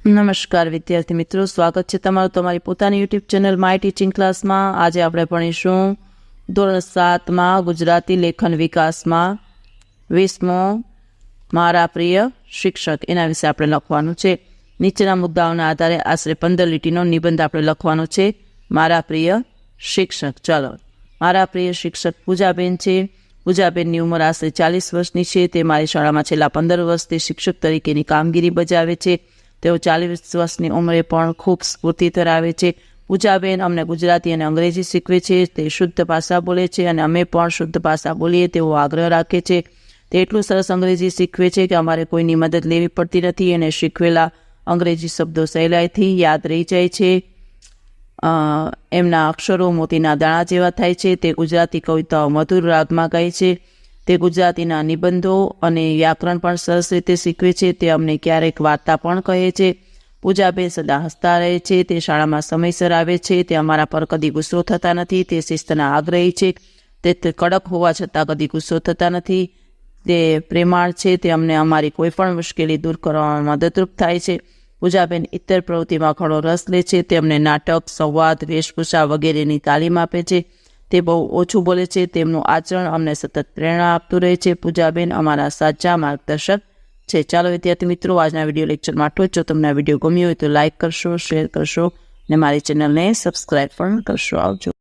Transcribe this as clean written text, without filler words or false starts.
નમસ્કાર વિદ્યાર્થી મિત્રો, સ્વાગત છે તમારું તમારી પોતાની યુટ્યુબ ચેનલ માય ટીચિંગ ક્લાસમાં. આજે આપણે ભણીશું ધોરણ 7માં ગુજરાતી લેખન વિકાસમાં 20મો મારા પ્રિય શિક્ષક, એના વિશે આપણે લખવાનું છે. નીચેના મુદ્દાઓના આધારે આશરે 15 લીટીનો નિબંધ આપણે લખવાનો છે. મારા પ્રિય શિક્ષક. ચાલો, મારા પ્રિય શિક્ષક પૂજાબેન છે. પૂજાબેનની ઉંમર આશરે 40 વર્ષની છે. તે મારી શાળામાં છેલ્લા 15 વર્ષથી શિક્ષક તરીકેની કામગીરી બજાવે છે. તેઓ 40 વર્ષની ઉંમરે પણ ખૂબ સ્ફૂર્તિ ધરાવે છે. પૂજાબેન અમને ગુજરાતી અને અંગ્રેજી શીખવે છે. તે શુદ્ધ ભાષા બોલે છે અને અમે પણ શુદ્ધ ભાષા બોલીએ તેવો આગ્રહ રાખે છે. તે એટલું સરસ અંગ્રેજી શીખવે છે કે અમારે કોઈની મદદ લેવી પડતી નથી. એને શીખવેલા અંગ્રેજી શબ્દો સહેલાઈથી યાદ રહી જાય છે. એમના અક્ષરો મોતીના દાણા જેવા થાય છે. તે ગુજરાતી કવિતાઓ મધુર રાગમાં ગાય છે. તે ગુજરાતીના નિબંધો અને વ્યાકરણ પણ સરસ રીતે શીખવે છે. તે અમને ક્યારેક વાર્તા પણ કહે છે. પૂજાબેન સદા હસતા રહે છે. તે શાળામાં સમયસર આવે છે. તે અમારા પર કદી ગુસ્સો થતા નથી. તે શિસ્તના આગ્રહી છે. તે કડક હોવા છતાં કદી ગુસ્સો થતા નથી. તે પ્રેમાળ છે. તે અમને અમારી કોઈ પણ મુશ્કેલી દૂર કરવામાં મદદરૂપ થાય છે. પૂજાબેન ઇત્તર પ્રવૃત્તિમાં ઘણો રસ લે છે. તે અમને નાટક, સંવાદ, વેશભૂષા વગેરેની તાલીમ આપે છે. તે બહુ ઓછું બોલે છે. તેમનું આચરણ અમને સતત પ્રેરણા આપતું રહે છે. પૂજાબેન અમારા સાચા માર્ગદર્શક છે. ચાલો વિદ્યાર્થી મિત્રો, આજના વિડીયો લેક્ચરમાં આટલું જ. જો તમને આ વિડીયો ગમ્યો હોય તો લાઇક કરશો, શેર કરશો અને મારી ચેનલને સબસ્ક્રાઈબ પણ કરશો. આવજો.